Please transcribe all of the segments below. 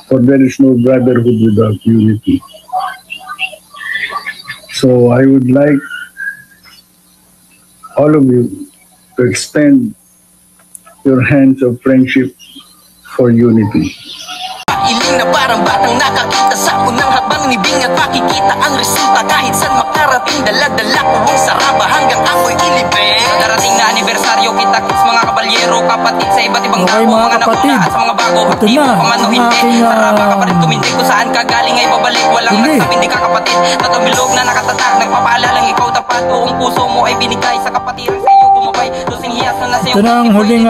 For there is no brotherhood without unity. So I would like all of you to extend your hands of friendship for unity. Iling na parang batang nakakita sa unang habang nibing at makikita ang resulta kahit saan makarating. Dala-dala ko ang saraba hanggang ako'y ilibing. Darating na anibersaryo kita kits mga kabalyero, kapatid sa iba't ibang dako, mga nakuna at sa mga bago. Aktibo pa man o hindi, saraba ka pa rin tumindig. Kung saan ka galing ay babalik, walang magsabing di ka kapatid. Tatumilog na nakatatak, nagpapaalalang ikaw tapat. Buong puso mo ay binigay sa kapatiran sa iyo gumabay. Lusing hiyas na nasa iyo. Ito na ang huling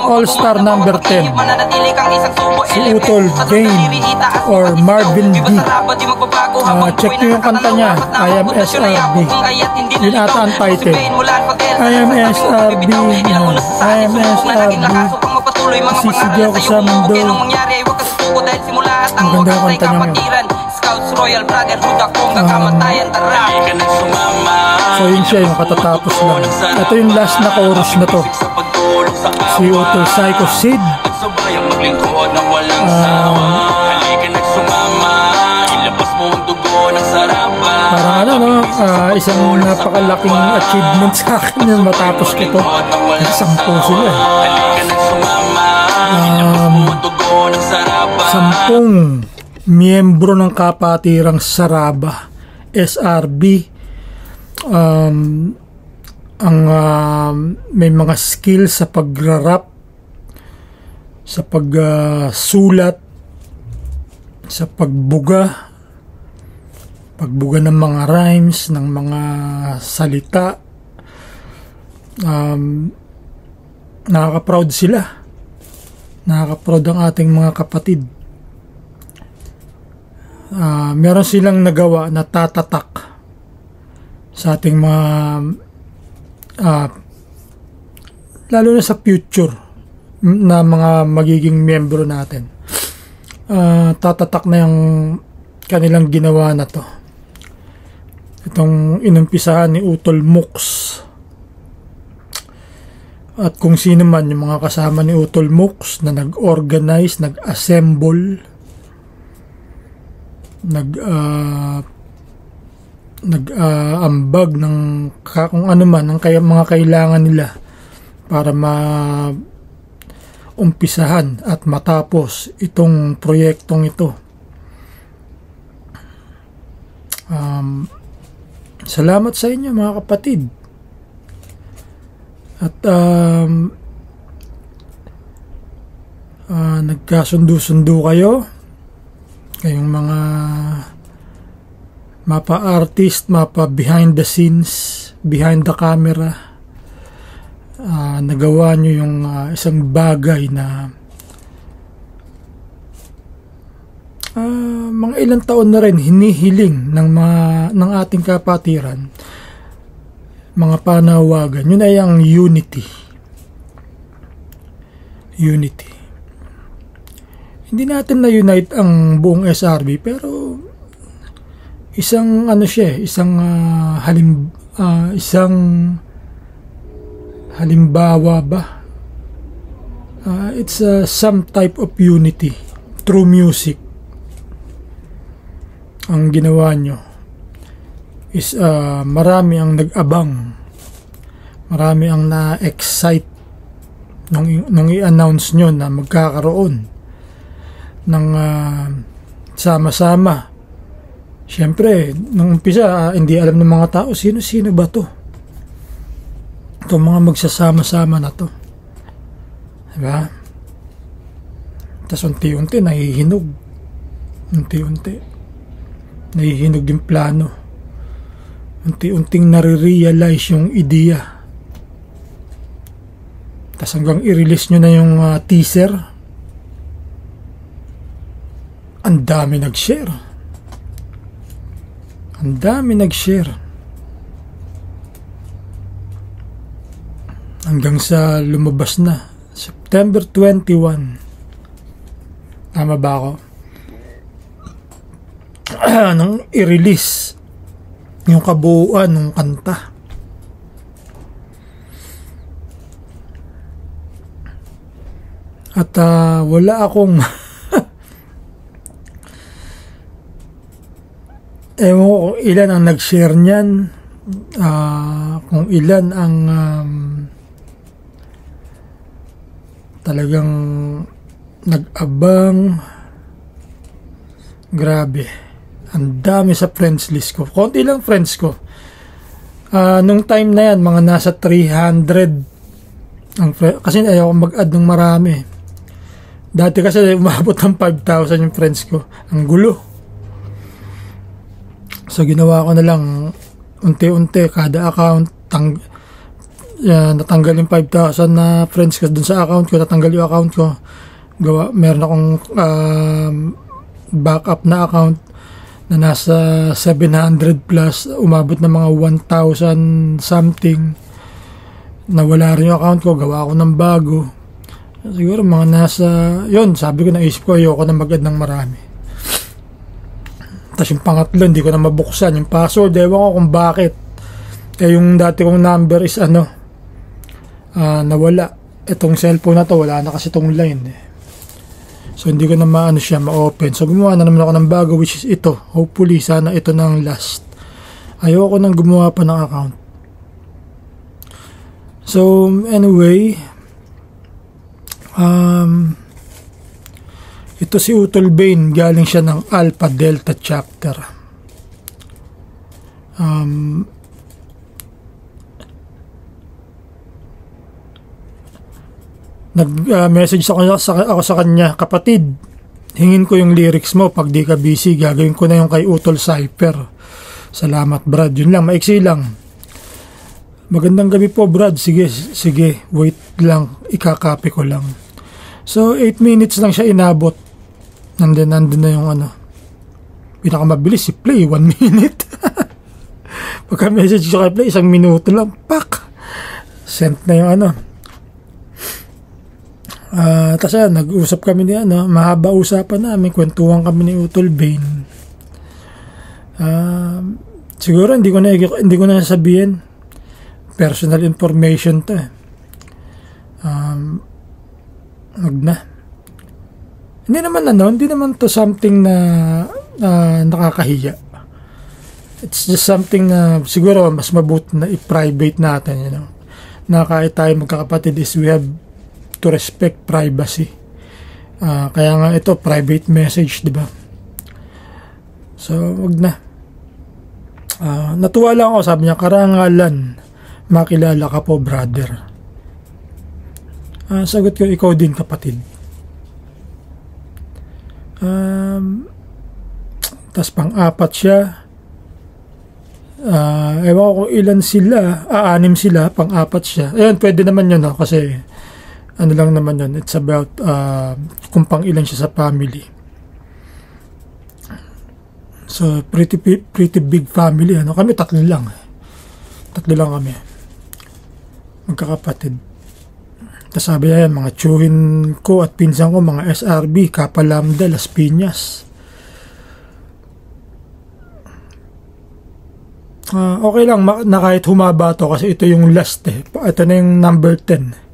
All-Star number 10. Si Utol Dane or Marvin D. Check nyo yung kanta niya, I Am SRB. Yun ata ang title. I Am SRB. I Am SRB. Sisigaw ko sa mundo. Ang ganda yung kanta niya ngayon. So yun siya yung katatapos lang. Ito yung last na chorus na to. Si Utol Psycho Sid. Parang ano no, isang napakalaking achievement sa akin yun matapos ko to. 10 sila. 10 miyembro ng Kapatirang Saraba SRB. May mga skill sa pagrarap, sa pagsulat, sa pagbuga ng mga rhymes, ng mga salita. Nakaka-proud sila. Nakaka-proud ang ating mga kapatid. Meron silang nagawa na tatatak sa ating mga lalo na sa future na mga magiging miyembro natin. Tatatak na yung kanilang ginawa na to. Itong inumpisahan ni Utol Mux. At kung sino man yung mga kasama ni Utol Mux na nag-organize, nag-assemble, nag-ambag ng kung ano man ang mga kailangan nila para umpisahan at matapos itong proyektong ito. Salamat sa inyo mga kapatid. At nagkasundo-sundo kayo, kayong mga mapa artist, mapa behind the scenes, behind the camera. Nagawa nyo yung isang bagay na mga ilang taon na rin hinihiling ng ating kapatiran, mga panawagan. Yun ay ang unity. Hindi natin na-unite ang buong SRB, pero isang ano siya, isang halimbawa ba? It's some type of unity through music. Ang ginawa nyo is marami ang nag-abang, marami ang na-excite nung i-announce nyo na magkakaroon ng sama-sama. Siyempre, nung umpisa, hindi alam ng mga tao, sino-sino ba to? Itong mga magsasama-sama na to. Diba? Tapos unti-unti, nahihinog. Nahihinog yung plano. Unti-unting nare-realize yung ideya. Tapos hanggang i-release nyo na yung teaser, ang dami nag-share. Hanggang sa lumabas na September 21. Tama ba ako? Nung i-release yung kabuuan ng kanta. At wala akong ewan ko kung ilan ang nag-share niyan, kung ilan ang talagang nag-abang. Grabe, ang dami sa friends list ko. Konti lang friends ko. Nung time na yan, mga nasa 300 kasi ayaw mag-add ng marami. Dati kasi umabot ng 5,000 yung friends ko. Ang gulo. So ginawa ko na lang unti-unti kada account natanggal yung 5,000 na friends ko dun sa account ko, natanggal yung account ko. Meron akong backup na account na nasa 700 plus, umabot na mga 1,000 something. Nawala rin yung account ko, gawa ako ng bago. Siguro mga nasa, yun, sabi ko, naisip ko, ayoko na mag-add ng marami. Tapos yung pangatlo, hindi ko na mabuksan yung password, ewan ko kung bakit. Yung dati kong number is nawala. Itong cellphone na to, wala na kasi itong line So hindi ko na ma-open. So gumawa na naman ako ng bago, which is ito. Hopefully sana ito na ang last. Ayoko nang gumawa pa ng account. So anyway, ito si Utol Bane, galing siya ng Alpha Delta chapter. Nag-message ako sa kanya, kapatid, hingin ko yung lyrics mo, pag di ka busy, gagawin ko na yung kay Utol Cypher. Salamat Brad, yun lang, maiksi lang. Magandang gabi po Brad, sige, wait lang, ikakapi ko lang. So 8 minutes lang siya inabot. Nandun na yung pinakamabilis si Play, 1 minute. Pagka message ko kay Play, 1 minuto lang, pak, sent na yung tapos nag-usap kami ni mahaba usapan namin, kwentuhan kami ni Utol Bane. Siguro hindi ko na sabihin, personal information to. Hindi naman to something na nakakahiya. It's just something na siguro mas mabuti na i-private natin, na kahit tayo magkakapatid is we have to respect privacy. Kaya nga ito private message, di ba? So wag na. Natuwa lang ako, sabi niya, karangalan, makilala ka po brother. Sagot ko, ikaw din kapatid. Tas pang-apat siya. Ewan ko kung ilan sila, 6 sila, pang-apat siya. Ayun, pwede naman yun, kasi lang naman yun, it's about kung pang ilan siya sa family. So pretty big family, kami tatlo lang kami, magkakapatid. Tapos sabi niya yan, mga tsuhin ko at pinsan ko, mga SRB, Kappa Lambda, Las Piñas. Okay lang na kahit humaba to, kasi ito yung last ito na yung number 10.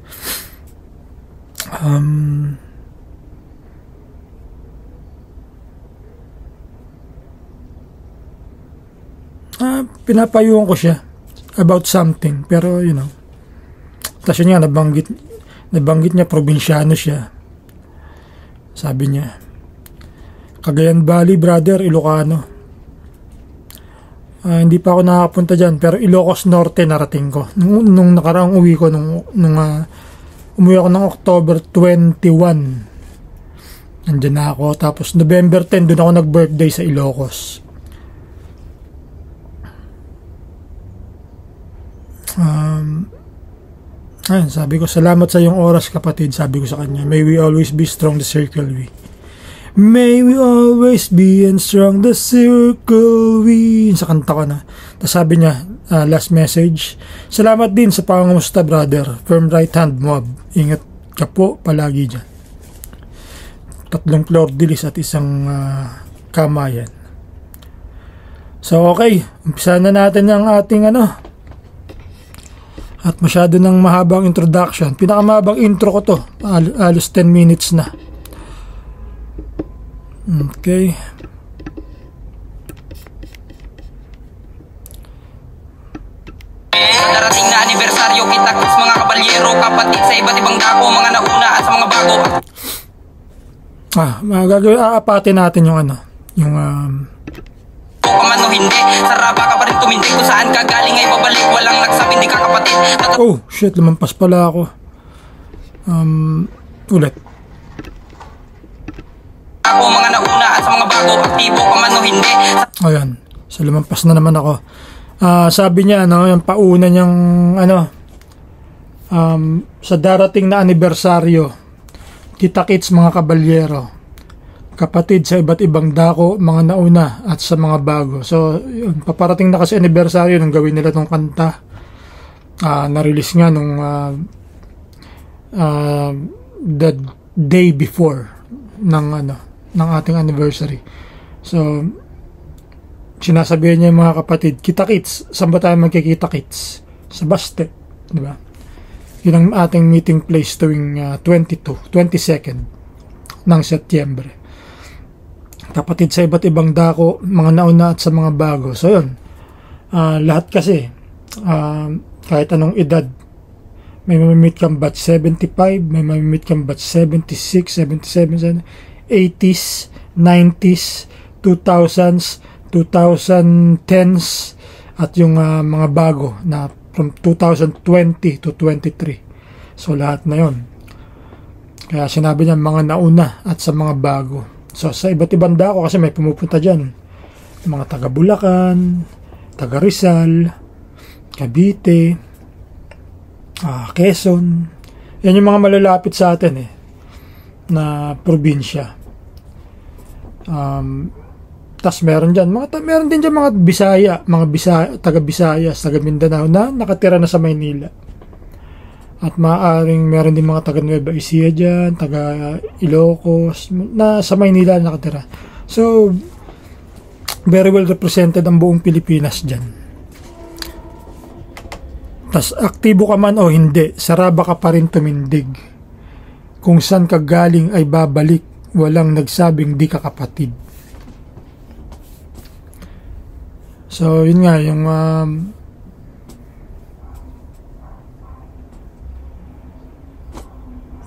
Pinapayuhan ko siya about something, pero tapos yun nga, nabanggit niya probinsyano siya. Sabi niya, Cagayan Valley brother, Ilocano. Hindi pa ako nakakapunta dyan, pero Ilocos Norte narating ko nung nakaraang uwi ko, nung umuwi ako ng October 21. Nandiyan na ako. Tapos November 10, doon ako nag-birthday sa Ilocos. Ayun, sabi ko, salamat sa iyong oras kapatid. Sabi ko sa kanya, may we always be strong, the circle we. May we always be and strong, the circle we. Sa kanta ko na. Tapos sabi niya, last message, salamat din sa pangamusta brother, firm right hand mob, ingat ka po palagi dyan. 3 floor dilis at 1 kamayan. So okay, umpisa na natin ang ating at masyado ng mahabang introduction. Pinakamahabang intro ko to, alos 10 minutes na. Okay. anibersaryo kita kits mga kabalyero, kapatid sa iba't ibang dako, mga nauna at sa mga bago. Magagawin, aapatin natin yung ano, yung man o hindi, saraba ka pa rin tumindig, kung saan ka galing ay babalik, walang nagsabing di ka kapatid. Oh shit, lumampas pala ako. Ulit. Ako mga nauna at sa mga bago, aktibo ka man o hindi. Ayan, so lumampas na naman ako. Sabi niya, ano, yung pauna niyang, ano, sa darating na anibersaryo, kita-kits mga kabalyero, kapatid sa iba't ibang dako, mga nauna at sa mga bago. So, yun, paparating na kasi anibersaryo nung gawin nila tong kanta. Na-release nga nung the day before ng ano, ng ating anniversary. So, sinasabihan niya yung mga kapatid, kita-kits, saan ba tayo magkikita-kits? Sa Baste, di ba? Yun ang ating meeting place tuwing 22nd ng Setyembre. Kapatid sa iba't ibang dako, mga nauna at sa mga bago. So yun, lahat kasi, kahit anong edad, may mamimit kang batch 75, may mamimit kang batch 76, 77, 80s, 90s, 2000s, 2010s, at yung mga bago na from 2020 to 23. So lahat na yon. Kaya sinabi niya mga nauna at sa mga bago. So sa iba't ibang dako kasi may pumupunta dyan. Mga taga Bulacan, taga Rizal, Cavite, Quezon. Yan yung mga malalapit sa atin na probinsya. Tas meron dyan, meron din dyan mga Bisaya, taga Visayas, taga Mindanao na nakatira na sa Maynila. At maaaring meron din mga taga Nueva Ecija dyan, taga Ilocos, na sa Maynila nakatira. So, very well represented ang buong Pilipinas dyan. Tas aktibo ka man o hindi, saraba ka pa rin tumindig. Kung saan ka galing ay babalik, walang nagsabing di ka kapatid. So, yun nga, yung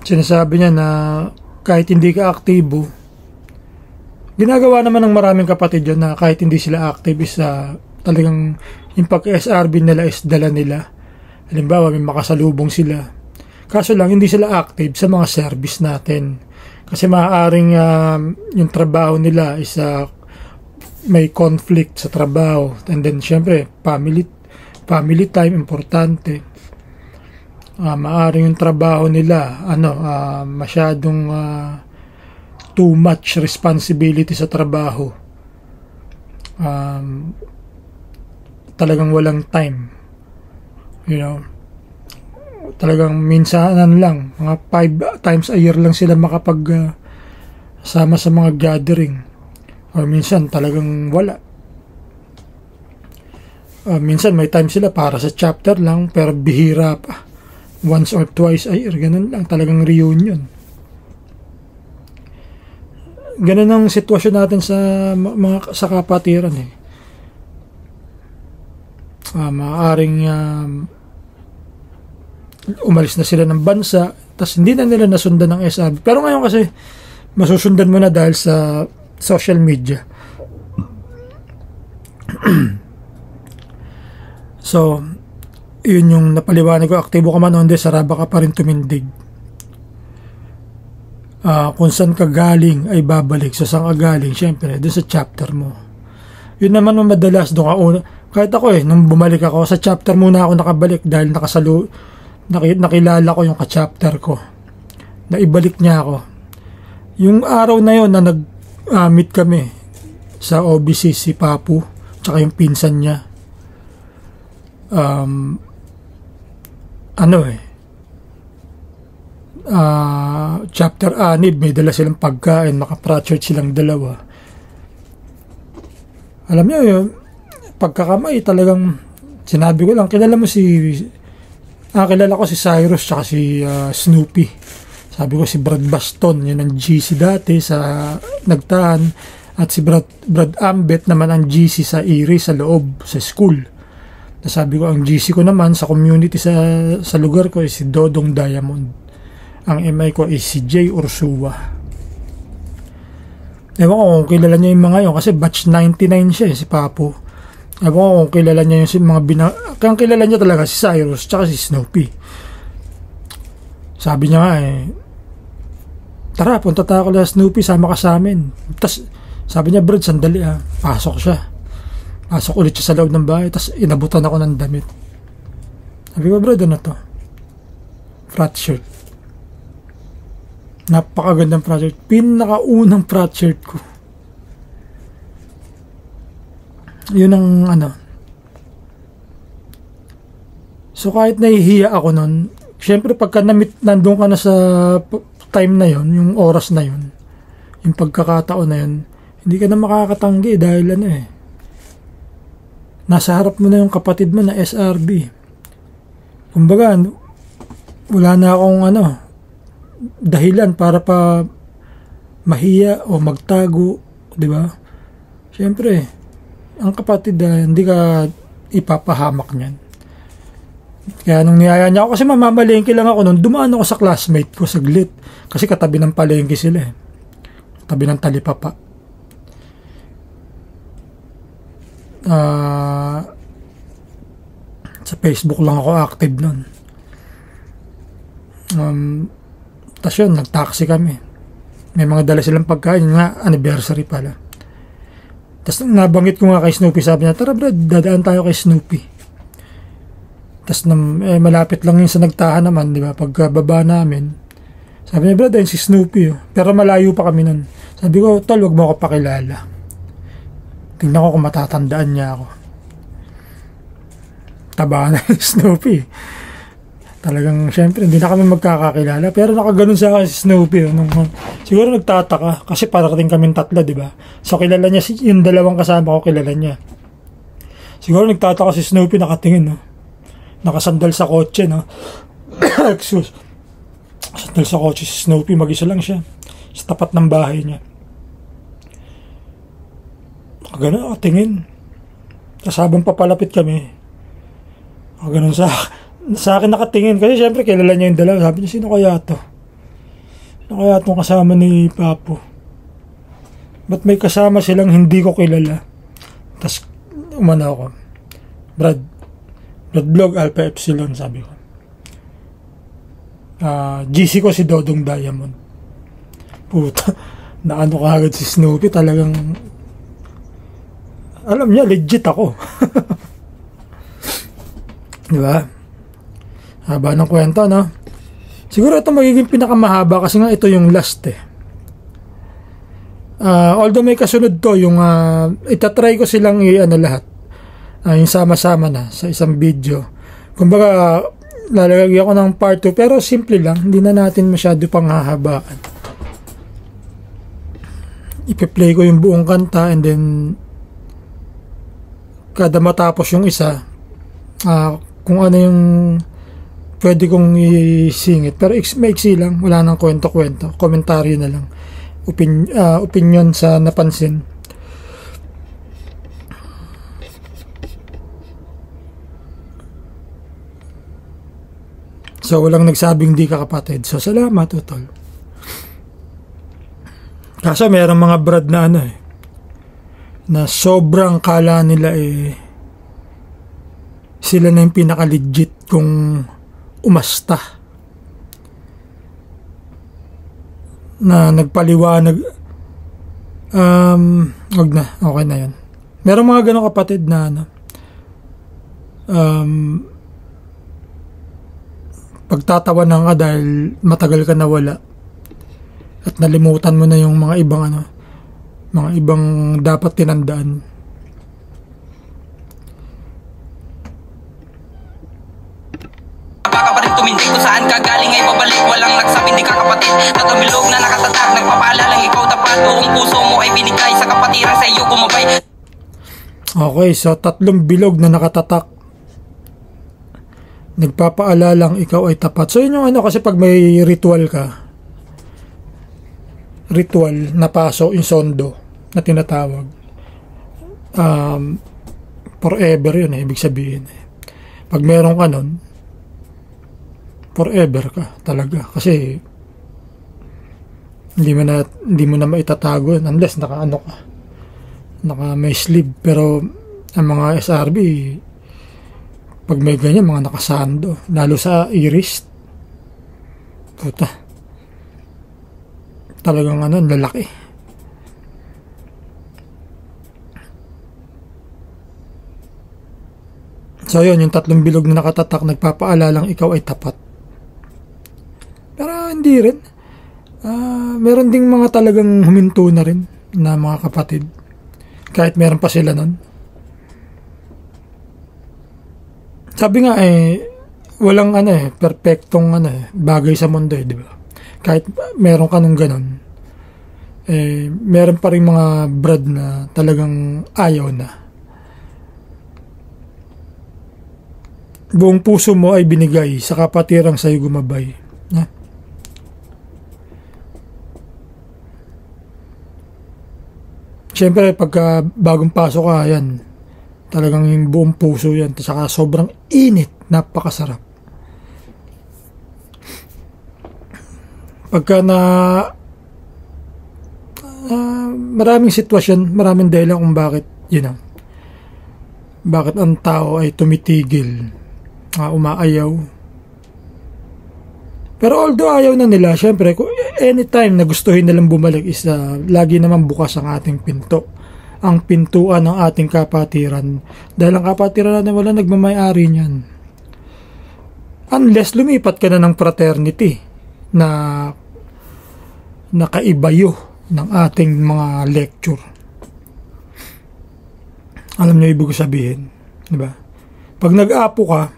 sinasabi niya na kahit hindi ka aktibo, ginagawa naman ng maraming kapatid yun na kahit hindi sila active is talagang yung pag-SRB nila is dala nila. Halimbawa, may makasalubong sila. Kaso lang, hindi sila active sa mga service natin. Kasi maaaring yung trabaho nila is may conflict sa trabaho, and then syempre family time importante. Maaring yung trabaho nila masyadong too much responsibility sa trabaho, talagang walang time, talagang minsanan lang, mga 5 times a year lang sila makapag sama sa mga gathering. Or minsan talagang wala. Minsan may time sila para sa chapter lang, pero bihira pa. Once or twice a year, ganun lang. Talagang reunion. Ganun ang sitwasyon natin sa kapatiran Maaaring umalis na sila ng bansa, tas hindi na nila nasundan ng SRB. Pero ngayon kasi masusundan mo na dahil sa social media. So, yun yung napaliwanag ko. Aktibo ka man o hindi, saraba ka pa rin tumindig. Kung saan ka galing ay babalik. So, saan ka galing? Siyempre, dun sa chapter mo. Yun naman ang madalas doon ka una. Kahit ako nung bumalik ako, sa chapter muna ako nakabalik dahil nakilala ko yung ka-chapter ko. Naibalik niya ako. Yung araw na yun na meet kami sa OBC, si Papu tsaka yung pinsan niya, chapter 6, may dala silang pagkain, maka-fractured silang dalawa. Alam niyo yun, pagkakamay talagang sinabi ko lang, kilala ko si Cyrus tsaka si Snoopy. Sabi ko si Brad Baston, yun ang GC dati sa Nagtaan, at si Brad Ambet naman ang GC sa Erie, sa loob, sa school. Sabi ko, ang GC ko naman sa community sa lugar ko is si Dodong Diamond. Ang MI ko is si J. Ursua. Ewan ko kung kilala niya yung mga yun kasi batch 99 siya si Papo. Ewan ko kung kilala niya yung mga kaya kilala niya talaga si Cyrus tsaka si Snoopy. Sabi niya nga tara, punta tayo kala Snoopy, sama ka sa amin. Tapos sabi niya, Brad, sandali pasok siya. Pasok ulit siya sa loob ng bahay, tapos inabutan ako ng damit. Sabi ko, Brad, ano to? Frat shirt. Napakagandang frat shirt. Pinakaunang frat shirt ko. Yun ang So kahit nahihiya ako nun, syempre pagka nandun ka na sa time na yon, yung oras na yon, yung pagkakataon na yon, hindi ka na makakatanggi dahil nasa harap mo na yung kapatid mo na SRB. Kumbaga, wala na akong dahilan para pa mahiya o magtago, di ba? Siyempre, ang kapatid hindi ka ipapahamak niyan. Kaya nung niyaya niya ako, kasi mamamalengke lang ako nun, dumaan ako sa classmate ko saglit. Kasi katabi ng palengke sila katabi ng talipapa. Sa Facebook lang ako active nun. Tas yun, nag-taxi kami. May mga dala silang pagkain, nga anniversary pala. Tas nabanggit ko nga kay Snoopy, sabi niya, tara Brad, dadaan tayo kay Snoopy. Tas malapit lang yun sa nagtahan naman, di ba? Pagkababa namin, sabi niya, Brad, ayun si Snoopy. Pero malayo pa kami nun. Sabi ko, tol, wag mo ako pakilala. Tingnan ko kung matatandaan niya ako. Taba na yung Snoopy. Talagang, syempre, hindi na kami magkakakilala. Pero nakaganon sa akin si Snoopy. Siguro nagtataka. Kasi parating kaming tatlo, di ba? So, kilala niya, yung dalawang kasama ko, kilala niya. Siguro nagtataka si Snoopy, nakatingin, nakasandal sa kotse, Excuse. Sandal sa kotse si Snoopy, mag-isa lang siya. Sa tapat ng bahay niya. Gano'n ako tingin. Tapos habang papalapit kami, gano'n sa akin nakatingin. Kasi syempre kilala niya yung dalawa. Sabi niya, sino kaya to? Sino kaya itong kasama ni Papo? Ba't may kasama silang hindi ko kilala? Tapos umano ako, Brad Vlog Alpha Epsilon, sabi ko. GC ko si Dodong Diamond. Puta, naano ka agad si Snoopy, talagang alam niya, legit ako. Diba? Haba ng kwento, no? Siguro ito magiging pinakamahaba kasi nga ito yung last although may kasunod to, yung itatry ko silang lahat. Yung sama-sama na sa isang video. Kumbaga, lalagay ako ng part 2, pero simple lang, hindi na natin masyado pang hahabaan. Ipe-play ko yung buong kanta, and then kada matapos yung isa, kung ano yung pwede kong isingit, pero maiksi lang, wala nang kwento-kwento, komentaryo na lang, opinion sa napansin. So walang nagsabing di ka kapatid, so salamat utol. Kaso mayroong mga brad na na sobrang kala nila sila na yung pinaka-legit kung umasta. Na nagpaliwanag, wag na, okay na yun. Merong mga ganong kapatid na pagtatawanan ka dahil matagal ka nawala at nalimutan mo na yung mga ibang dapat tinandaan. Baka pa rin tumindig kung saan ka galing ay babalik. Walang nagsabing di ka kapatid. Tatamilog na nakatatag, nagpapaalalang ikaw tapat. Buong puso mo ay binigay sa kapatiran sa iyo gumabay. Okay, so 3 bilog na nakatatak, nagpapaalalang ikaw ay tapat. So yun yung kasi pag may ritual na paso, yung sondo na tinatawag, forever yun ibig sabihin. Pag meron ka nun, forever ka talaga. Kasi hindi mo na maitatago yun unless naka may sleeve. Pero ang mga SRB, pag may ganyan, mga nakasando, lalo sa e-wrist, puta, talagang lalaki. So yun, yung 3 bilog na nakatatak, nagpapaalalang ikaw ay tapat. Pero hindi rin. Meron ding mga talagang huminto na rin na mga kapatid. Kahit meron pa sila nun. Sabi nga walang perpektong bagay sa mundo di ba? Kahit meron ka nung ganun, meron pa rin mga brad na talagang ayaw na. Buong puso mo ay binigay sa kapatirang sa'yo gumabay. Siyempre, pagka bagong pasok ka, yan, talagang yung buong puso yan. Saka sobrang init, napakasarap. Pagka maraming sitwasyon, maraming dahilan kung bakit, bakit ang tao ay tumitigil, umaayaw. Pero although ayaw na nila, syempre, anytime na gustuhin nilang bumalik is lagi naman bukas ang ating pinto. Ang pintuan ng ating kapatiran. Dahil ang kapatiran natin wala nagmamayari niyan. Unless lumipat ka na ng fraternity na nakaibayo ng ating mga lecture. Alam niyo ibig sabihin, di ba? Pag nag-apo ka,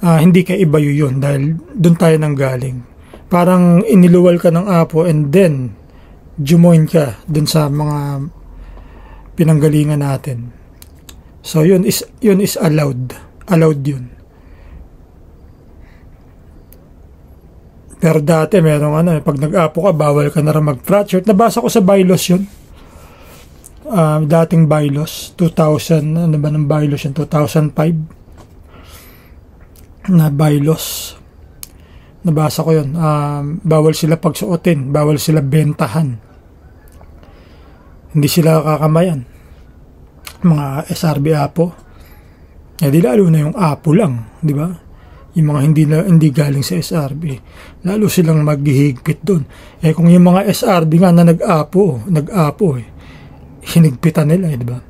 hindi ka ibayo yun dahil doon tayo nang galing. Parang iniluwal ka ng apo and then jumoin ka doon sa mga pinanggalingan natin. So yun is allowed yun. Pero dati merong pag nag-apo ka bawal ka na rin mag-frat-shirt. Nabasa ko sa bylaws yun. Dating bylaws 2000, ano ba ng bylaws yun, 2005 na bylaws. Nabasa ko yun. Bawal sila pagsuotin, bawal sila bentahan, hindi sila kakamayan. Mga SRB apo, di lalo na yung apo lang, di ba? Yung mga hindi galing sa SRB, lalo silang maghihigpit doon. Kung yung mga SRB nga na nag-apo hinigpitan nila, di ba?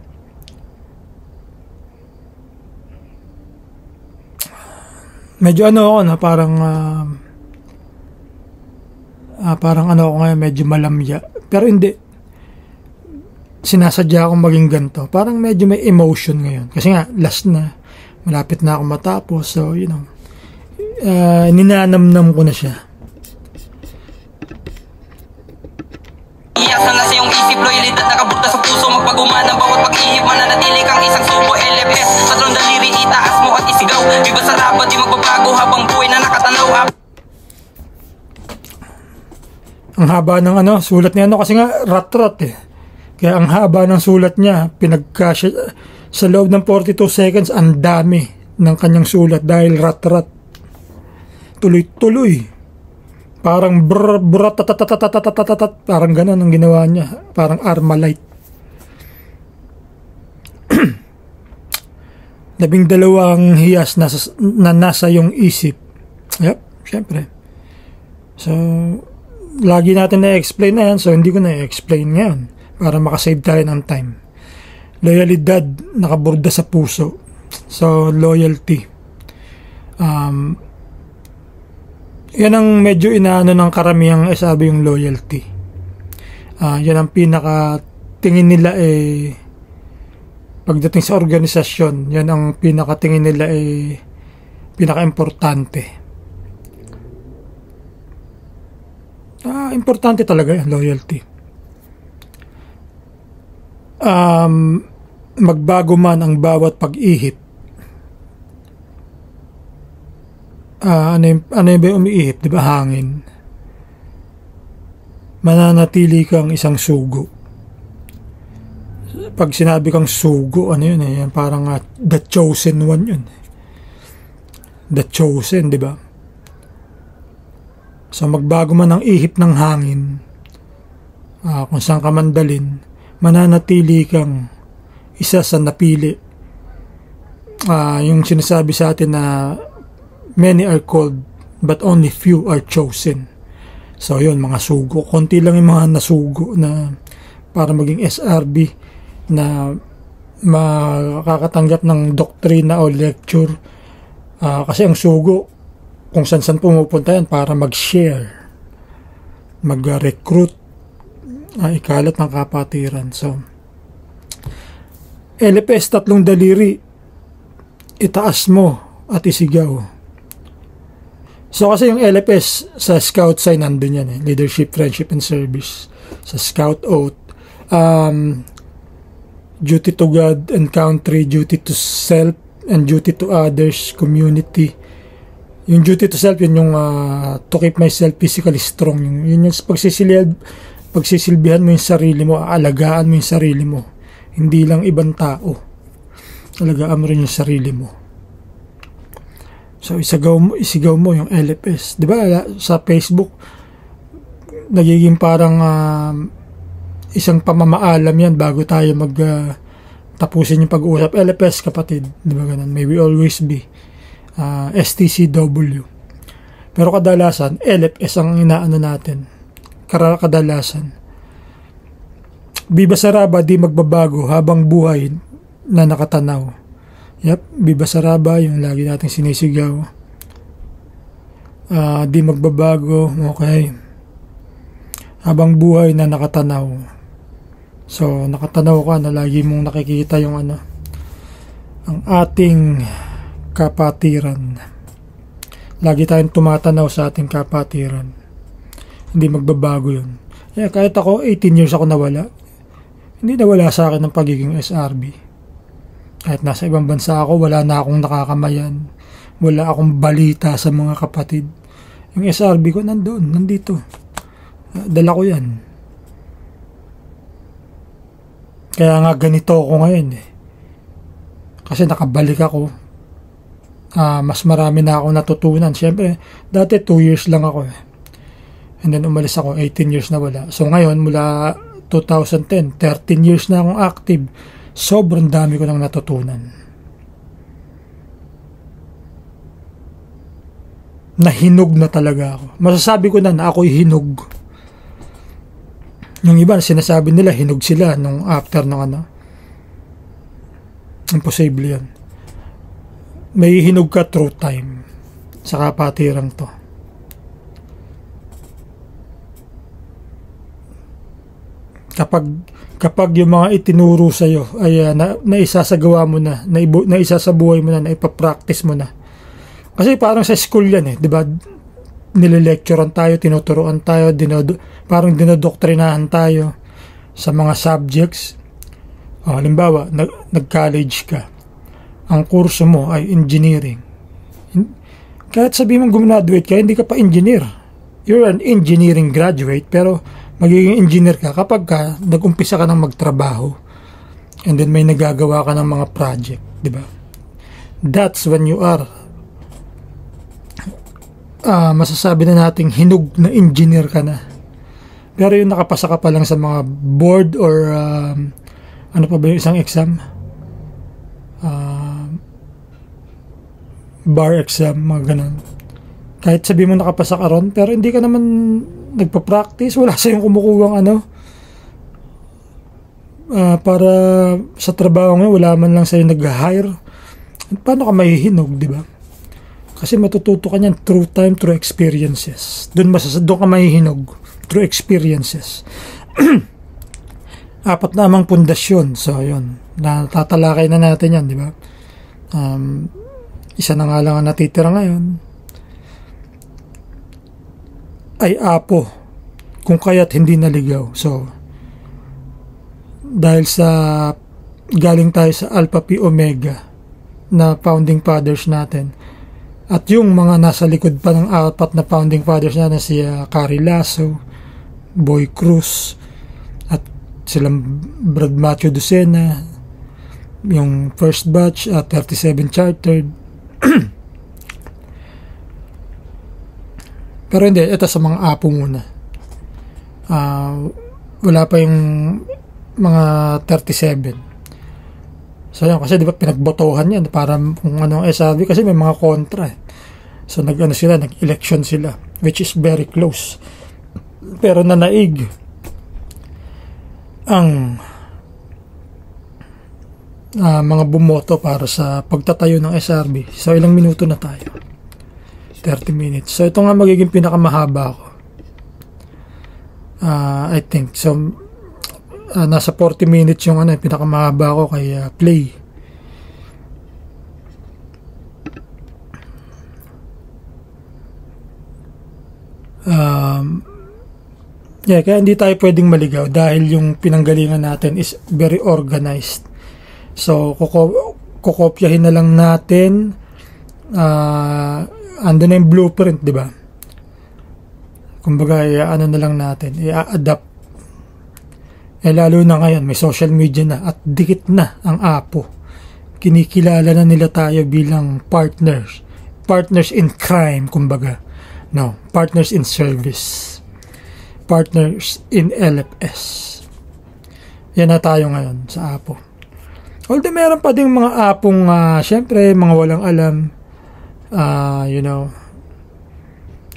Medyo parang ako ngayon, medyo malamya. Pero hindi. Sinasadya akong maging ganito. Parang medyo may emotion ngayon. Kasi nga, last na. Malapit na ako matapos. So, ninanamnam ko na siya. Iyasan na sa iyong isip, loyalidad nakaburta sa puso. Magpaguma ng bawat pag-ihip, mananatili kang isang subo. LFS, sa tron daliri, itaas mo at isigaw. Viva sa rabat, di magbabago habang buhay na nakatanaw. Ang haba ng sulat niya kasi nga rat-rat Kaya ang haba ng sulat niya, pinagkasya sa loob ng 42 seconds, ang dami ng kanyang sulat dahil rat-rat. Tuloy-tuloy. Parang parang gano'n ang ginawa niya. Parang Armalite. 12 hiyas na nasa yung isip. Yep, syempre. So, lagi natin na-explain na yan, so hindi ko na-explain ngayon para makasave tayo ng time. Loyalidad, nakaborda sa puso. So, loyalty. Yan ang medyo inaano ng karamihang SRB, yung loyalty. Yan ang pinaka-tingin nila pagdating sa organisasyon, yan ang pinaka-tingin nila pinaka-importante. Importante talaga yan, loyalty. Magbago man ang bawat pag-ihip. Ano ba umiihip? Diba hangin? Mananatili kang isang sugo. Pag sinabi kang sugo, yan, parang the chosen one yun. the chosen, di ba? So magbago man ang ihip ng hangin, kung saan ka mandalin, mananatili kang isa sa napili. Yung sinasabi sa atin na many are called but only few are chosen. So yun, mga sugo, konti lang yung mga nasugo na para maging SRB na makakatanggap ng doktrina o lecture. Kasi ang sugo, kung saan pumupunta yan para mag-share, mag-recruit, ikalat ng kapatiran. So LFS, 3 daliri, itaas mo at isigaw. So kasi yung LFS sa scout sign nandun yan, leadership, friendship, and service. Sa scout oath, duty to God and country, duty to self and duty to others, community. Yung duty to self, yun yung to keep myself physically strong. Yun yung pagsisilbihan mo yung sarili mo, aalagaan mo yung sarili mo. Hindi lang ibang tao. Alagaan mo rin yung sarili mo. So isigaw mo yung LFS. Di ba sa Facebook, nagiging parang isang pamamaalam yan bago tayo tapusin yung pag-uusap. LFS, kapatid. Di ba ganun? May we always be. STCW. Pero kadalasan LFS ang inaano natin. Kadalasan Viva Saraba, di magbabago habang buhay na nakatanaw. Yep, Viva Saraba, yung lagi nating sinisigaw. Di magbabago, okay, habang buhay na nakatanaw. So nakatanaw ka na lagi mong nakikita yung ang ating kapatiran. Lagi tayong tumatanaw sa ating kapatiran. Hindi magbabago yun. Kahit ako 18 years ako nawala, hindi nawala sa akin ng pagiging SRB. Kahit nasa ibang bansa ako, wala na akong nakakamayan, wala akong balita sa mga kapatid. Yung SRB ko nandito, dala ko yan. Kaya nga ganito ako ngayon kasi nakabalik ako. Mas marami na akong natutunan. Siyempre, dati 2 years lang ako and then umalis ako, 18 years na wala. So ngayon, mula 2010, 13 years na akong active. Sobrang dami ko nang natutunan. Nahinog na talaga ako. Masasabi ko na ako'y hinog. Yung iba, sinasabi nila hinog sila nung after ng imposible yan. May hinog ka through time sa kapatirang to. Kapag yung mga itinuro sa iyo ay naisasagawa mo na, naisasabuhay mo na, naipapractice mo na. Kasi parang sa school yan di ba? Nile-lecturean tayo, tinuturuan tayo, parang dinodoktrinahan tayo sa mga subjects. Halimbawa, nag-college ka. Ang kurso mo ay engineering. Kahit sabihin mong gumraduate ka, hindi ka pa engineer. You're an engineering graduate, pero magiging engineer ka kapag nag-umpisa ka ng magtrabaho and then may nagagawa ka ng mga project, di ba? That's when you are masasabi na nating hinog na engineer ka na. Pero yung nakapasa ka pa lang sa mga board or ano pa ba yung isang exam? Bar exam, mga ganun. Kahit sabi mo nakapasa ka ron, pero hindi ka naman nagpa-practice, wala sa yung kumukuwang para sa trabaho ngayon, wala man lang sa'yo nag-hire. Paano ka mahihinog, di ba? Kasi matututo ka niyan through time, through experiences. Doon ka mahihinog through experiences. 4 na amang pundasyon. So yun, natatalakay na natin yan, di ba? Isa na nga lang ang natitira ngayon ay Apo, kung kaya't hindi naligaw. So dahil sa galing tayo sa Alpha Pi Omega na founding fathers natin, at yung mga nasa likod pa ng 4 na founding fathers natin, si Carrie Lasso, Boy Cruz, at silang Brad Matthew Lucena, yung first batch, 37 chartered. Pero hindi, ito sa mga apo muna. Wala pa yung mga 37. So yun, kasi di ba pinagbotohan yan para kung ano SRB, kasi may mga kontra eh. So nag-election sila, which is very close. Pero nanaig ang mga bumoto para sa pagtatayo ng SRB. So ilang minuto na tayo? 30 minutes. So ito nga magiging pinakamahaba ko. I think. So nasa 40 minutes yung pinakamahaba ko kay play. Kaya hindi tayo pwedeng maligaw dahil yung pinanggalingan natin is very organized. So kukopyahin na lang natin, ando na yung blueprint, di ba? Kumbaga ano na lang natin, i-adapt. Lalo na ngayon may social media na at dikit na ang apo. Kinikilala na nila tayo bilang partners in crime, kumbaga. No, partners in service, partners in LFS. Yan na tayo ngayon sa apo. Although meron pa ding mga apong syempre mga walang alam,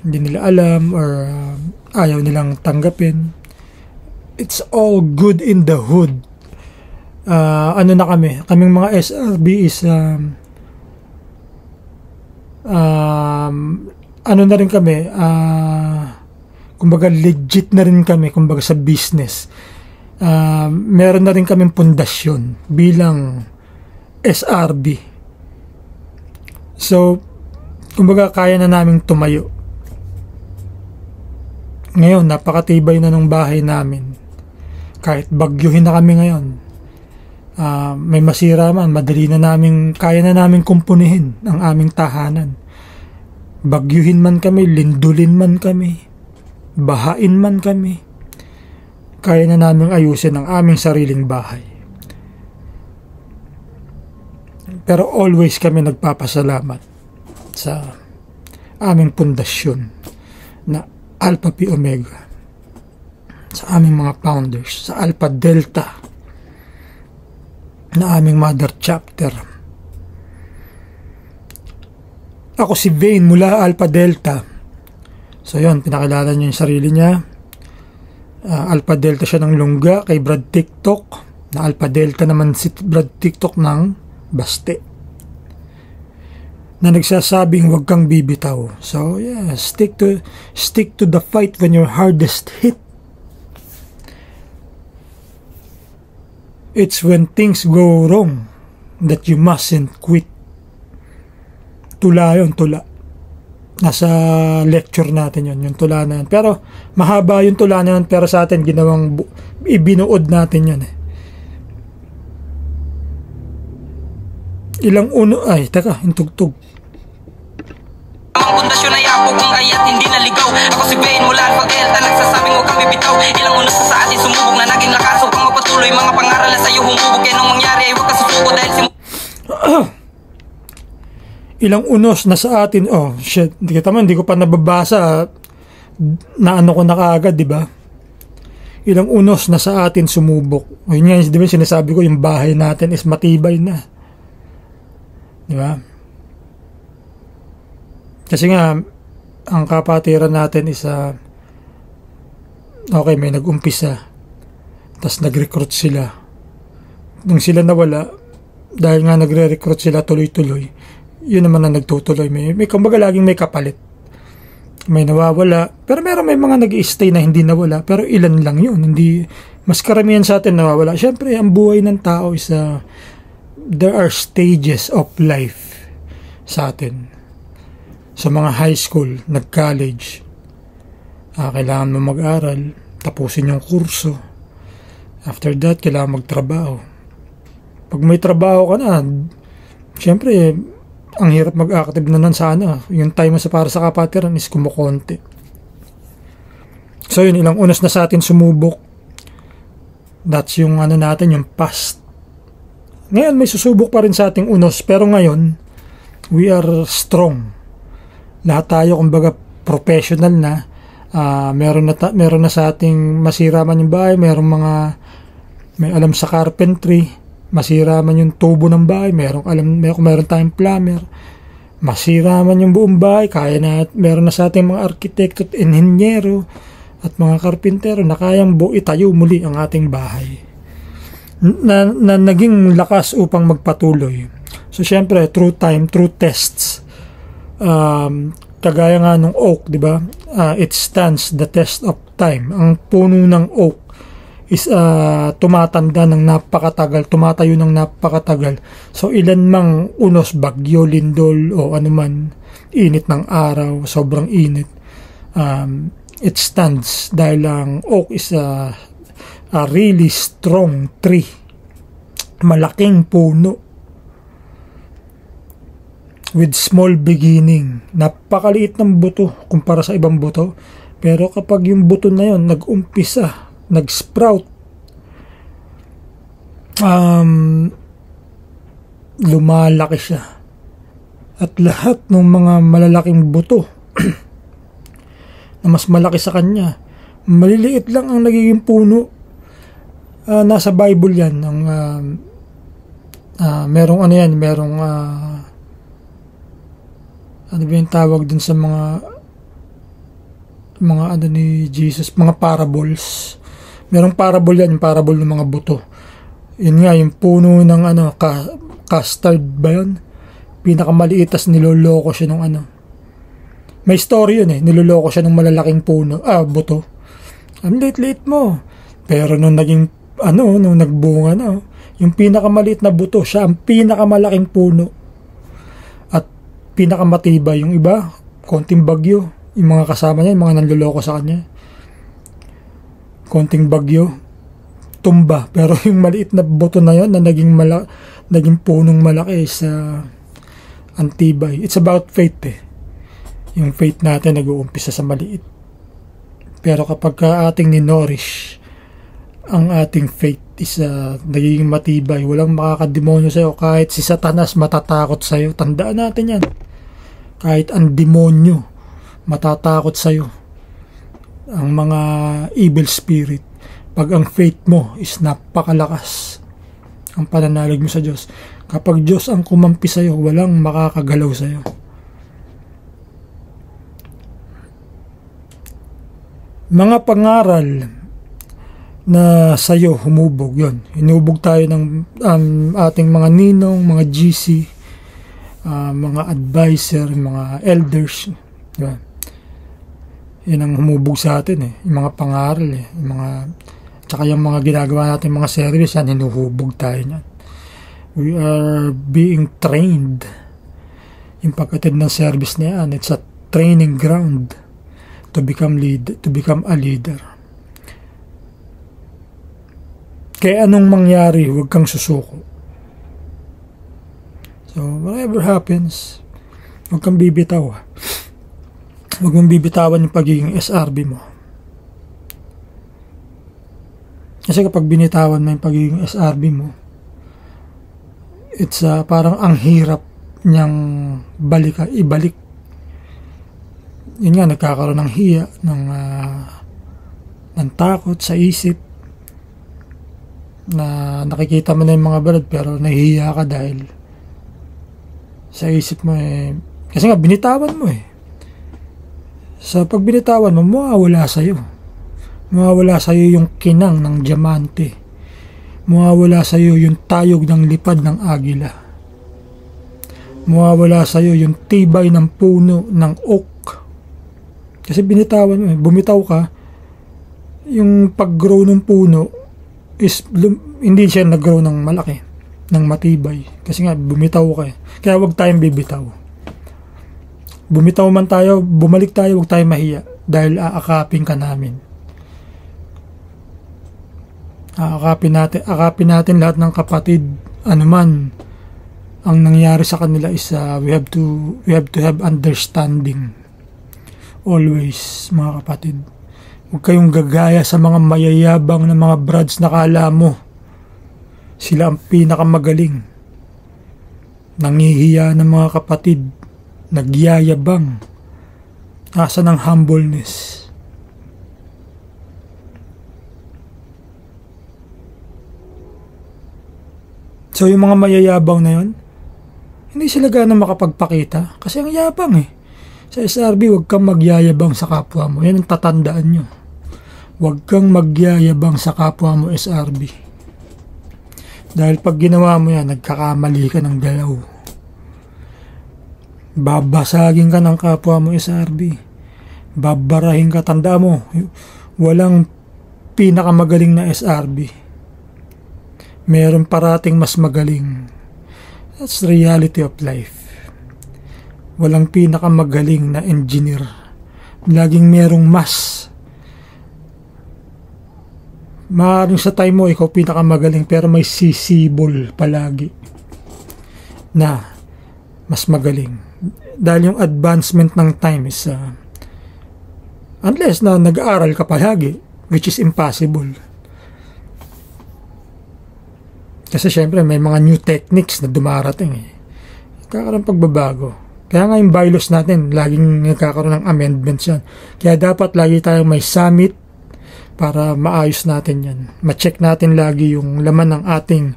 hindi nila alam or ayaw nilang tanggapin. It's all good in the hood. Ano na kaming mga SRB is ano na rin kami, kumbaga legit na rin kami, kumbaga sa business. Meron na rin kaming pundasyon bilang SRB. So kumbaga kaya na naming tumayo. Ngayon napakatibay na ng bahay namin. Kahit bagyuhin na kami ngayon, may masira man, kaya na naming kumpunihin ang aming tahanan. Bagyuhin man kami, lindulin man kami, bahain man kami, kaya na naming ayusin ang aming sariling bahay. Pero always kami nagpapasalamat sa aming pundasyon na Alpha Pi Omega, sa aming mga founders, sa Alpha Delta na aming mother chapter. Ako si Vane mula Alpha Delta. So yun, pinakilala niya yung sarili niya. Alpha Delta siya ng Lungga kay Brad TikTok, na Alpha Delta naman si Brad TikTok ng Baste, na nagsasabing huwag kang bibitaw. So yeah, stick to the fight when you're hardest hit. It's when things go wrong that you mustn't quit. Tula yun, tula. Nasa lecture natin yun, yung tula na yun. Pero mahaba yung tula na yun, pero sa atin ginawang ibinuod natin yun eh. Yung tugtog. Ang pundasyon ay apo kung ayat hindi naligaw. Ako si Vane mula Alpha Delta, nagsasabing huwag kang bibitaw. Ilang unos sa atin sumubok na naging lakas. Huwag kang magpatuloy, mga pangaral na sa'yo humubog. Kaya nung mangyari ay huwag kang susuko dahil ilang unos na sa atin. Oh shit, hindi ko pa nababasa, na ano ko na kaagad, di ba? Ilang unos na sa atin sumubok. Yun nga, di ba sinasabi ko, yung bahay natin is matibay na, di ba? Kasi nga ang kapatiran natin is okay, may nag-umpisa, tas nag-recruit sila. Nung sila nawala, dahil nga nagre-recruit sila tuloy-tuloy, yun naman ang nagtutuloy. May kumbaga laging may kapalit. May nawawala, pero may mga nag-i-stay na hindi nawala, pero ilan lang yun. Hindi, mas karamihan sa atin nawawala. Syempre, ang buhay ng tao is there are stages of life sa atin. Sa mga high school, nag-college, kailangan mo mag-aral, tapusin yung kurso. After that, kailangan magtrabaho. Pag may trabaho ka na, syempre, ang hirap mag-active na nun sa yung time mo para sa kapatiran is kumukonti. So yun, ilang unos na sa atin sumubok. That's yung natin, yung past. Ngayon, may susubok pa rin sa ating unos, pero ngayon, we are strong. Lahat tayo, kumbaga, professional na, meron na sa ating masira man yung bahay, may alam sa carpentry, masira man yung tubo ng bahay, meron tayong plumber, masira man yung buong bahay, meron na sa ating mga arkitekto at inhenyero at mga karpintero na kayang itayo muli ang ating bahay na naging lakas upang magpatuloy. So syempre, through tests, kagaya nga ng oak, di ba? It stands the test of time. Ang puno ng oak is tumatanda ng napakatagal, tumatayo ng napakatagal. So ilan mang unos, bagyo, lindol o anuman, init ng araw, sobrang init, it stands dahil ang oak is a really strong tree, malaking puno with small beginning. Napakaliit ng buto kumpara sa ibang buto, pero kapag yung buto na yon nag-umpisa, nag-sprout, lumalaki siya, at lahat ng mga malalaking buto na mas malaki sa kanya, maliliit lang ang nagiging puno. Nasa Bible yan, merong ano ba yung tawag dun sa mga ano ni Jesus, mga parables. Merong parable yan, yung parable ng mga buto. Yun nga, yung puno ng custard ba yun? Pinakamaliit, tas niloloko siya ng may story yun niloloko siya ng malalaking buto. Ang liit-liit mo. Pero nung nagbunga na, yung pinakamaliit na buto, siya ang pinakamalaking puno. At pinakamatibay. Yung iba, konting bagyo. Yung mga kasama niya, yung mga nanloloko sa kanya. Konting bagyo, tumba. Pero yung maliit na buto na yun, na naging punong malaki sa antibay. It's about faith Yung faith natin nag-uumpisa sa maliit. Pero kapag ating ni-nourish ang ating faith is nagiging matibay, walang makakademonyo sa'yo. Kahit si Satanas matatakot sa'yo. Tandaan natin yan. Kahit ang demonyo matatakot sa'yo, ang mga evil spirit, pag ang faith mo is napakalakas, ang pananalig mo sa Diyos, kapag Diyos ang kumampi sa'yo, walang makakagalaw sa'yo. Mga pangaral na sa'yo humubog, yon. Hinubog tayo ng ating mga ninong, mga GC, mga advisor, mga elders. Yun. Yan ang humubog sa atin yung mga pangaral tsaka yung mga ginagawa natin mga service, yan, hinuhubog tayo niyan. We are being trained. Yung pagkatid ng service na yan, it's a training ground to become a leader. Kaya anong mangyari, huwag kang susuko. So whatever happens, huwag kang bibitaw. Huwag mong bibitawan yung pagiging SRB mo. Kasi kapag binitawan mo yung pagiging SRB mo, it's parang ang hirap niyang ibalik. Yun nga, nagkakaroon ng hiya, ng takot sa isip, na nakikita mo na yung mga balad pero nahihiya ka dahil sa isip mo kasi nga binitawan mo Sa pag binitawan mo, mawawala sa'yo. Mawawala sa'yo yung kinang ng diamante. Mawawala sa'yo yung tayog ng lipad ng agila. Mawawala sa'yo yung tibay ng puno ng oak. Kasi binitawan mo, bumitaw ka, yung pag-grow ng puno is hindi siya nag-grow ng malaki, ng matibay. Kasi nga, bumitaw ka Kaya wag tayong bibitaw. Bumitaw man tayo, bumalik tayo, huwag tayo mahiya dahil aakapin ka namin. Aakapin natin lahat ng kapatid, anuman ang nangyari sa kanila is we have to have understanding always, mga kapatid. Huwag kayong gagaya sa mga mayayabang na mga brads na kala mo sila ang pinakamagaling. Nangihiya ng mga kapatid, nagyayabang, Asa ng humbleness. So yung mga mayayabang na yun, hindi sila gano'ng makapagpakita kasi ang yabang eh. Sa SRB, huwag kang magyayabang sa kapwa mo. Yan ang tatandaan nyo. Huwag kang magyayabang sa kapwa mo, SRB. Dahil pag ginawa mo yan, nagkakamali ka ng galaw. Babasagin ka ng kapwa mo, SRB. Babarahin ka. Tanda mo, walang pinakamagaling na SRB. Meron parating mas magaling. That's the reality of life. Walang pinakamagaling na engineer. Laging merong mas. Maaaring sa time mo, ikaw pinakamagaling, pero may sisibol palagi na mas magaling. Dahil yung advancement ng time is unless na nag-aaral ka palagi, which is impossible. Kasi syempre may mga new techniques na dumarating eh. Kakaroon pagbabago. Kaya nga yung bylaws natin, laging nagkakaroon ng amendments yan. Kaya dapat lagi tayong may summit para maayos natin yan. Ma-check natin lagi yung laman ng ating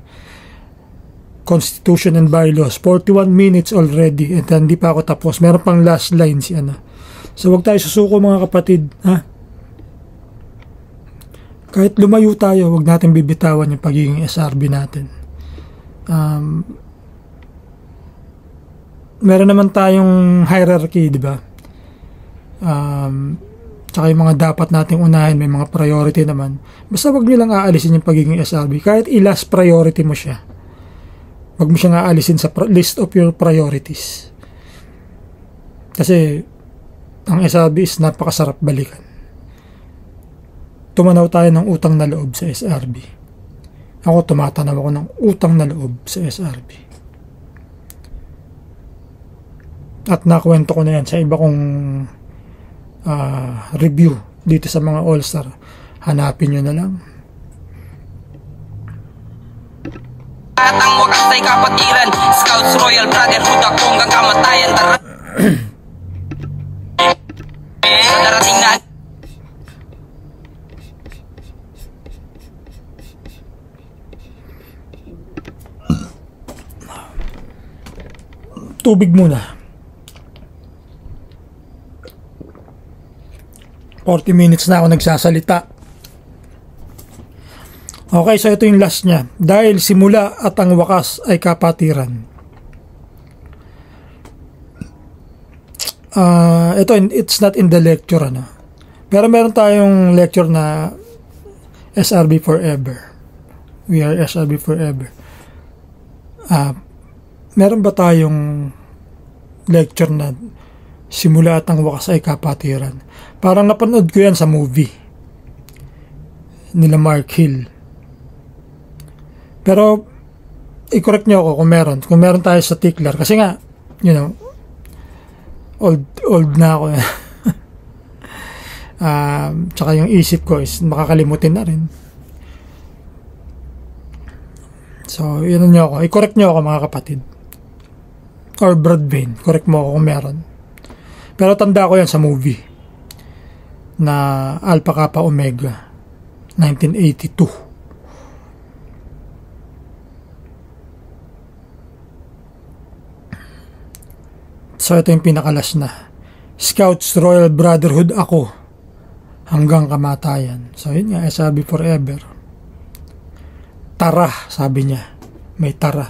Constitution and bylaws. 41 minutes already and hindi pa ako tapos. Meron pang last line si Ana. So wag tayo susuko mga kapatid. Ha? Kahit lumayo tayo, wag natin bibitawan yung pagiging SRB natin. Meron naman tayong hierarchy, di ba? Tsaka yung mga dapat nating unahin, may mga priority naman. Basta wag nyo lang aalisin yung pagiging SRB. Kahit i-last priority mo siya. Wag mo siyang aalisin sa list of your priorities. Kasi ang SRB is napakasarap balikan. Tumanaw tayo ng utang na loob sa SRB. Ako tumatanaw ako ng utang na loob sa SRB. At nakwento ko na yan sa iba kong review dito sa mga All-Star. Hanapin nyo na lang. At ang wakas ay kapatiran, Scouts Royal Brotherhood ako hanggang kamatayan. Darating na tubig muna. 40 minutes na ako nagsasalita. Okay, so ito yung last niya. Dahil simula at ang wakas ay kapatiran. It's not in the lecture, ano. Pero meron tayong lecture na SRB Forever. We are SRB Forever. Meron ba tayong lecture na simula at ang wakas ay kapatiran? Parang napanood ko yan sa movie nila Mark Hill. Pero i-correct nyo ako kung meron tayo sa Tiklar. Kasi nga, you know, old na ako. Tsaka yung isip ko is makakalimutin na rin. So, yun nyo ako. I-correct nyo ako mga kapatid. Or Broadbane. Correct mo ako kung meron. Pero tanda ko yan sa movie na Alpha Kappa Omega 1982. So ito yung pinakalas na. Scouts Royal Brotherhood ako hanggang kamatayan. So yun nga, sabi forever. Tara, sabi niya. May tara.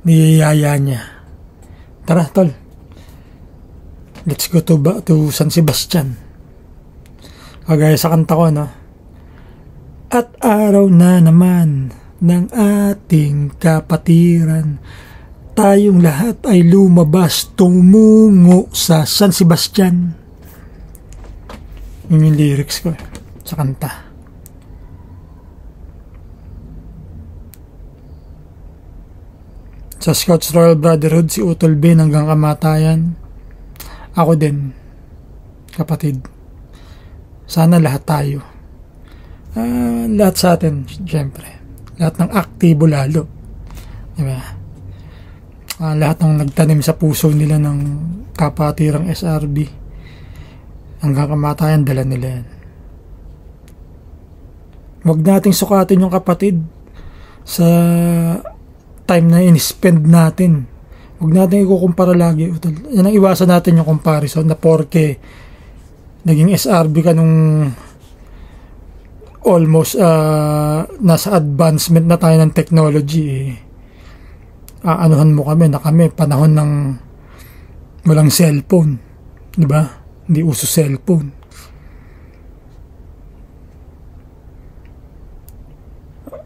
Niyayaya niya. Tara, tol. Let's go to San Sebastian. Kagaya sa kanta ko, no? At araw na naman ng ating kapatiran, tayong lahat ay lumabas tumungo sa San Sebastian. Yun yung lyrics ko sa kanta. Sa Scouts Royal Brotherhood, si Utol Ben hanggang kamatayan. Ako din, kapatid. Sana lahat tayo. Lahat sa atin, syempre. Lahat ng aktibo lalo. Diba? Lahat ng nagtanim sa puso nila ng kapatirang SRB. Hanggang kamatayan, dala nila yan. Huwag nating sukatin yung kapatid sa time na in-spend natin. Huwag natin ikukumpara lagi. Yan ang iwasan natin yung comparison na porke naging SRB ka nung almost nasa advancement na tayo ng technology. Aanuhan mo kami na kami panahon ng walang cellphone. Diba? Hindi uso cellphone.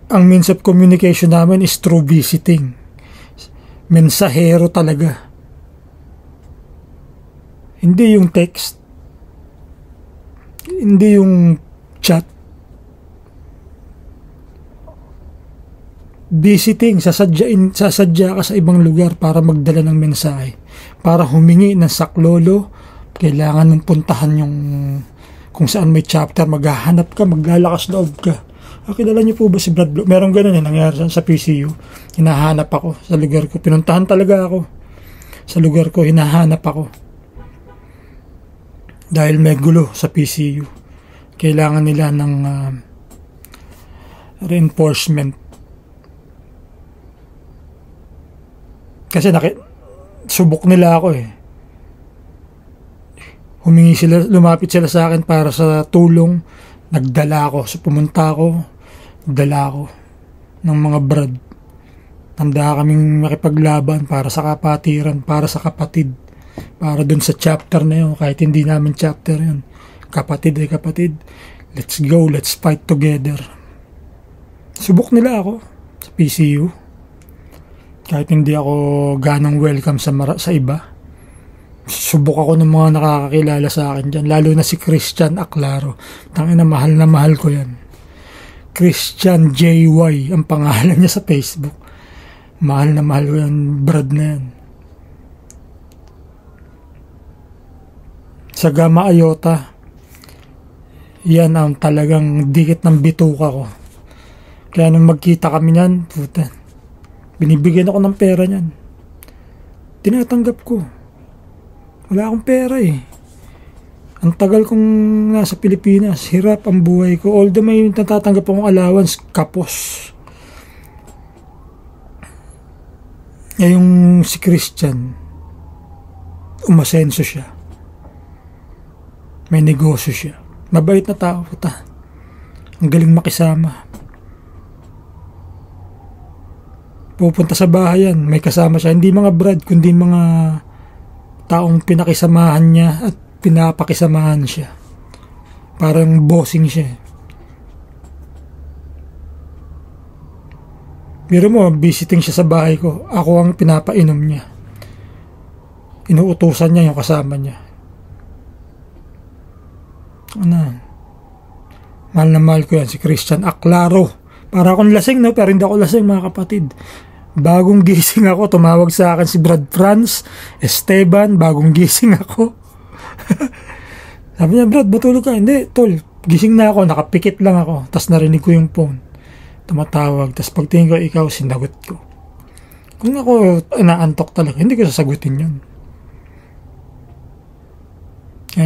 Ang means of communication namin is through visiting. Mensahero talaga. Hindi yung text. Hindi yung chat. Visiting, sasadya ka sa ibang lugar para magdala ng mensahe. Para humingi ng saklolo, kailangan mong puntahan yung kung saan may chapter, maghahanap ka, maglalakas loob ka. Kilala niyo po ba si Brad Blue? Meron ganun nangyari sa PCU. Hinahanap ako sa lugar ko. Pinuntahan talaga ako. Sa lugar ko, hinahanap ako. Dahil may gulo sa PCU. Kailangan nila ng reinforcement. Kasi subok nila ako eh. Lumapit sila sa akin para sa tulong. Nagdala ako. So pumunta ako. Dala ko ng mga brad. Tanda kaming makipaglaban para sa kapatiran, para sa kapatid, para dun sa chapter na yun, kahit hindi namin chapter yun. Kapatid ay kapatid. Let's go, let's fight together. Subok nila ako sa PCU. Kahit hindi ako ganang welcome sa iba. Subok ako ng mga nakakakilala sa akin dyan, lalo na si Christian Aclaro. Tangina, mahal na mahal ko yan. Christian JY ang pangalan niya sa Facebook. Mahal na mahal ko yung brad na yan. Sa Gamma Iota, yan ang talagang dikit ng bituka ko. Kaya nung magkita kami niyan, puta, binibigyan ako ng pera niyan. Tinatanggap ko. Wala akong pera eh. Ang tagal kong nasa Pilipinas, hirap ang buhay ko. Although may natatanggap akong allowance, kapos. Yung si Christian, umasenso siya. May negosyo siya. Mabait na tao. Puta. Ang galing makisama. Pupunta sa bahay yan, may kasama siya. Hindi mga brad, kundi mga taong pinakisamahan niya at pinapakisamahan siya. Parang bossing siya. Biro mo, visiting siya sa bahay ko. Ako ang pinapainom niya. Inuutusan niya yung kasama niya. Mahal na mahal ko yan, si Christian Aclaro. Para akong lasing, no? Pero hindi ako lasing, mga kapatid. Bagong gising ako, tumawag sa akin si Brad Franz Esteban, bagong gising ako. Sabi niya, Brad, matulog ka? Hindi, tol, gising na ako, nakapikit lang ako. Tapos narinig ko yung phone, tumatawag. Tapos pagtingin ko, ikaw, sinagot ko. Kung ako naantok talaga, hindi ko sasagutin yun.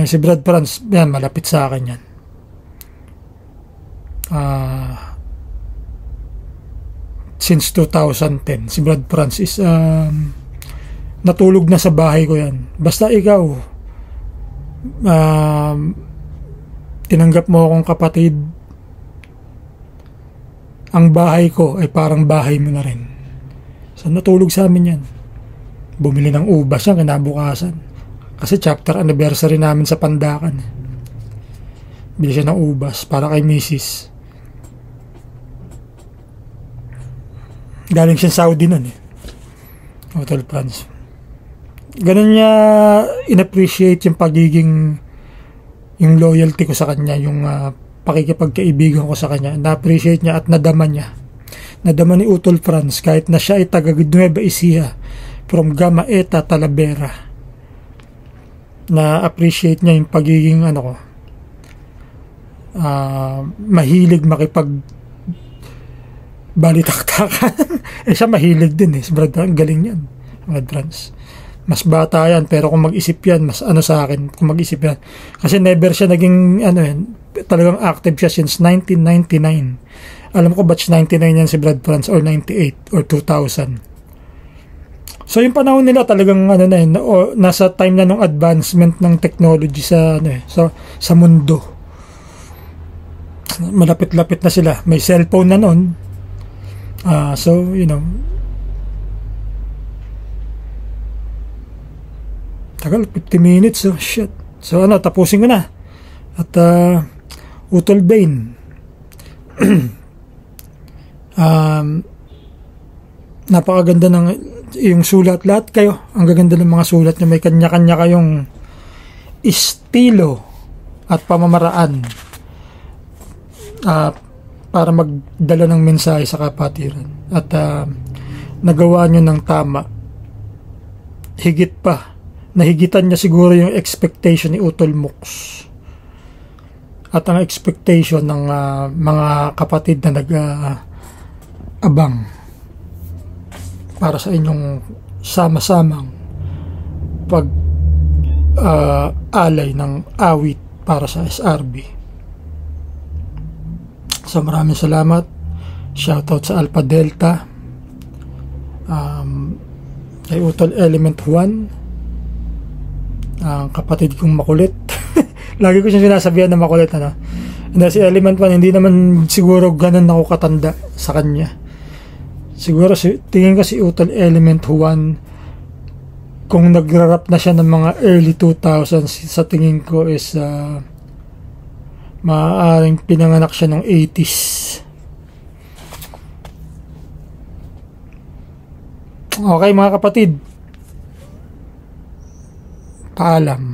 Si Brad Franz, yan, malapit sa akin yan. Since 2010, si Brad Franz is natulog na sa bahay ko yan. Basta ikaw, tinanggap mo akong kapatid, ang bahay ko ay parang bahay mo na rin. So natulog sa amin yan. Bumili ng ubas yan kinabukasan. Kasi chapter anniversary namin sa Pandakan. Bili siya ng ubas para kay Mrs. Galing siya Saudi nun eh. Hotel France. Ganun niya in-appreciate yung pagiging, yung loyalty ko sa kanya, yung pakikipagkaibigan ko sa kanya. Na-appreciate niya at nadama niya. Nadama ni Utol France kahit na siya ay taga Nueva Ecija from Gamma Eta, Talavera. Na-appreciate niya yung pagiging mahilig makipag balitaktakan. Siya mahilig din eh. Si Brad, ang galing yan. Brad Franz. Mas bata yan, pero kung mag-isip yan, mas ano sa akin, kung mag-isip yan. Kasi never siya naging, talagang active siya since 1999. Alam ko batch 99 yan si Brad Franz, or 98, or 2000. So yung panahon nila talagang nasa time na ng advancement ng technology sa, sa mundo. Malapit-lapit na sila. May cellphone na noon. So, tagal, 50 minutes. So, shit. So, tapusin ko na. At, Utol Bane. Napakaganda ng yung sulat. Lahat kayo. Ang gaganda ng mga sulat nyo. May kanya-kanya kayong estilo at pamamaraan para magdala ng mensahe sa kapatiran. At, nagawa nyo ng tama. Higit pa. Nahigitan niya siguro yung expectation ni Utol Mux at ang expectation ng mga kapatid na nag-abang para sa inyong sama-samang alay ng awit para sa SRB. So maraming salamat. Shoutout sa Alpha Delta, kay Utol Element 1, ang kapatid kong makulit. Lagi ko siya sinasabihan na makulit, And si Element 1, hindi naman siguro ganun ako katanda sa kanya. Siguro tingin ko si Utol Element 1, kung nagra-rap na siya ng mga early 2000s, sa tingin ko is maaaring pinanganak siya ng 80s. Okay mga kapatid, paalam.